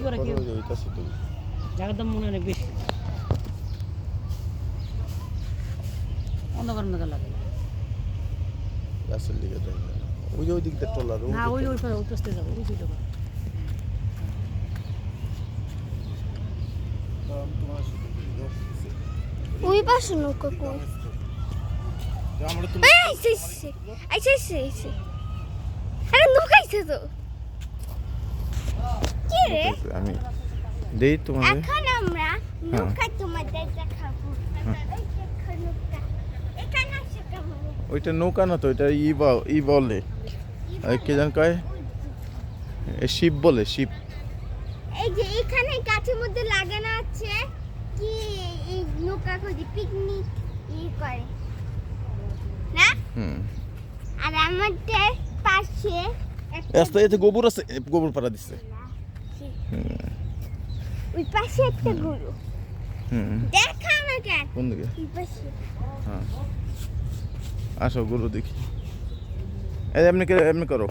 করে কি ওইটাছে তো জায়গার দাম মনে অনেক বেশি অন্ধকার মেঘা লাগে গাছের দিকে দেখ ওই যে ওই দিকটা টলার না ওই ওই পাশে যাবো ওই দিকে ওই পাশে নৌকা কই আরে নৌকা আইছে তো কি রে আমি দেই তোমাদের এখন আমরা নৌকা তোমাদের দেখাবো নৌকা এখানে আছে কেমন ওইটা নৌকা না তো এটা ই বলে কে জান কয় শিপ বলে শিপ এই যে এখানে গাছের মধ্যে লাগানো আছে কি এই নৌকা খুঁজে পিকনিক করে না আর আমাদের পাশে রাস্তা এতে গোবর আছে গোবর পাড়া দিচ্ছে ওই পাশে একটা গরু দেখা না কেন কোন দিকে ওই পাশে হ্যাঁ আসো গরু দেখি এই এমনি করো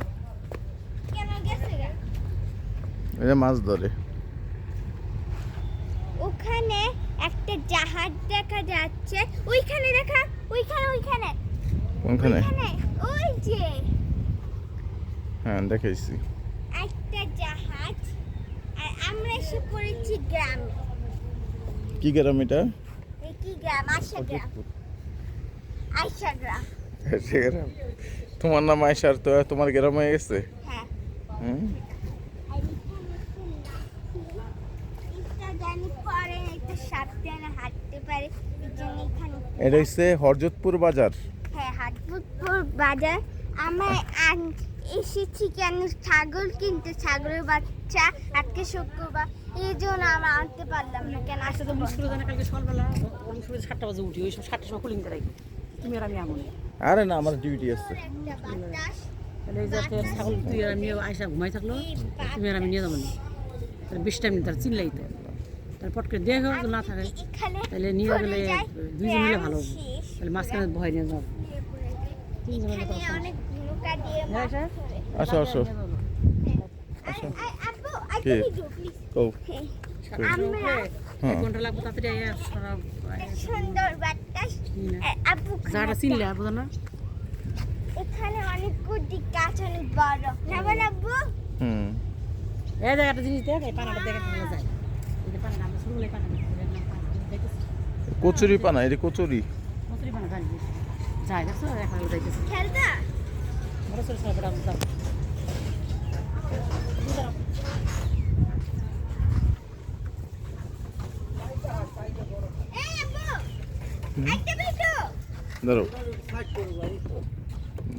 কেন গেছে গা এটা মাছ ধরে ওখানে একটা জাহাজ দেখা যাচ্ছে ওইখানে দেখা ওইখানে কোনখানে ওই যে হ্যাঁ দেখাইছি একটা জাহাজ আর আমরা এসে পড়েছি গ্রামে কি গ্রাম এটা এই কি গ্রাম আয়শা গ্রাম গ্রাম তোমার নাম আয়সার তো তোমার গ্রাম হয়ে গেছে হ্যাঁ হুম সাবধানে হাঁটতে পারে এটা হচ্ছে হরজতপুর বাজার হ্যাঁ হাটপুর বাজার আমরা এসেছি কেন ছাগল কিনতে ছাগলের বাচ্চা আজকে শুক্রবার এই জন্য আমরা আনতে পারলাম না কেন আসলে তো মুশকিল জানা কালকে সকালবেলা আমি শুয়ে 7টা বাজে উঠি ওই সব 7টার সময় কুলিং দেয় তুমি আর আমি এমন আরে না আমার ডিউটি আছে একটা বাতাস তাহলে এই যাতে ছাগল তুই আর আমি আয়সা ঘুমাই থাকলো তুমি আর আমি নিয়ে যাবো না তাহলে বেশি টাইম তার চিল্লাই তো তাহলে পট করে দেখো না থাকে তাহলে নিয়ে গেলে দুইজন মিলে ভালো হবে তাহলে মাঝখানে ভয় নিয়ে যাবো অনেক নৌকা দিয়ে আসো আসো কে কও আমরা 1 ঘন্টা লাগবে তাড়াতাড়ি সুন্দর বাতাস আপু যারা চিনলে বুঝো না এখানে অনেক কুটি গাছ অনেক বড় না বানাবো এই জায়গাটা জিনিস দেখ এই পানাটা দেখে ভালো যায় এই পানাটা আমরা শুরু হলে পানাটা কচুরি পানা এটা কচুরি পানা জানি যায় দেখছো এখন যাইতেছে খেলতা বড় ছোট ছোট বড় দাও এই আপু একটা ভিডিও ধরো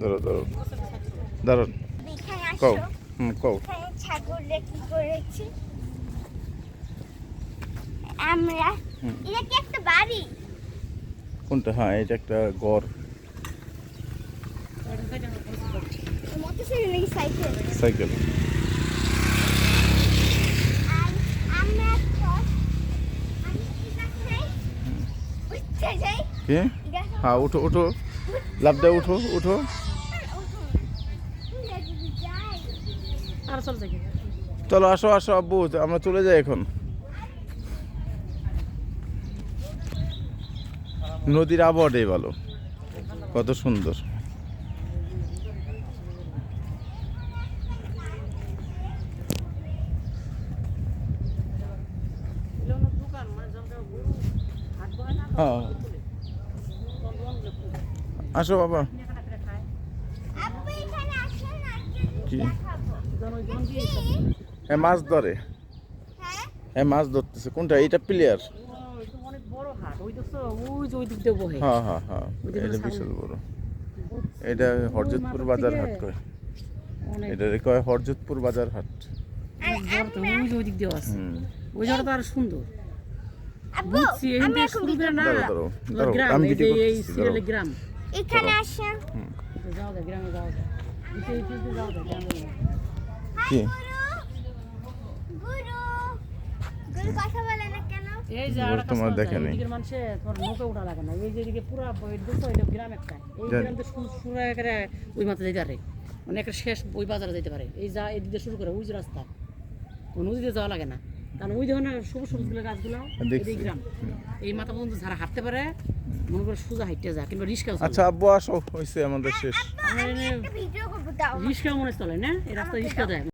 ধরো ধরো ধরো এখানে কও আসো কও এখানে ছাগল রেখে করেছি আমরা এটা কি একটা বাড়ি কোনটা হ্যাঁ এটা একটা গড় মোটরসাইকেল নাকি সাইকেল সাইকেল আর আমরা উঠতে যাই কি হ্যাঁ উঠো উঠো লাভ দাও উঠো উঠো আর চল যাই চলো আসো আসো আব্বু আমরা চলে যাই এখন নদীর আবহাওয়াটাই ভালো কত সুন্দর হ্যাঁ আসো বাবা আপু এখানে আসেন না কি দেখাবো হ্যাঁ মাছ ধরে হ্যাঁ হ্যাঁ মাছ ধরতেছে কোনটা এটা প্লেয়ার অনেক বড় হাট ওই দেখছো ওই যে ওই দিক দিয়ে বহে হ্যাঁ হ্যাঁ হ্যাঁ এটা বিশাল বড় এটা হরজতপুর বাজার হাট কয় এটা কয় হরজতপুর বাজার হাট বড় তো ওই যে ওই দিক দিয়ে আছে ওই জায়গাটা তো আর সুন্দর আপু বুঝছি এই আমি যে এখন শুরু করে না দাঁড়াও, দাঁড়াও, গ্রাম আমি এই যে ভিডিও এই করতেছি, সিরিয়ালে দাঁড়াও। গ্রাম এখানে আসেন যাও দে গ্রামে যাও দে এই যে যাও দে গ্রামে কি গুরু গুরু কথা বলে না কেন এই যে এবার আর তোমার দেখে নেই। এদিকের মানুষে তোমার নৌকা উঠা লাগে না এই যে এদিকে পুরা দেখছো এটা গ্রাম একটা এই জানি। গ্রাম তো শুরু করে ওই মাথা যেতে পারে মানে একটা শেষ ওই বাজারে যেতে পারে এই যা এদিকে শুরু করে ওই যে রাস্তা ও নদীতে যাওয়া লাগে না, কারণ ওই ধরনের সবুজ সবুজগুলো গাছগুলো দেখছি। এই গ্রাম এই মাথা পর্যন্ত যারা হাঁটতে পারে মনে করে সোজা হাঁটতে যায়, কিংবা রিক্সাও চলে। আচ্ছা আব্বু আসো, হয়েছে আমাদের শেষ। আমি একটা ভিডিও করবো দাও রিক্সাও মনে চলে না, এই রাস্তায় রিক্সা যায়।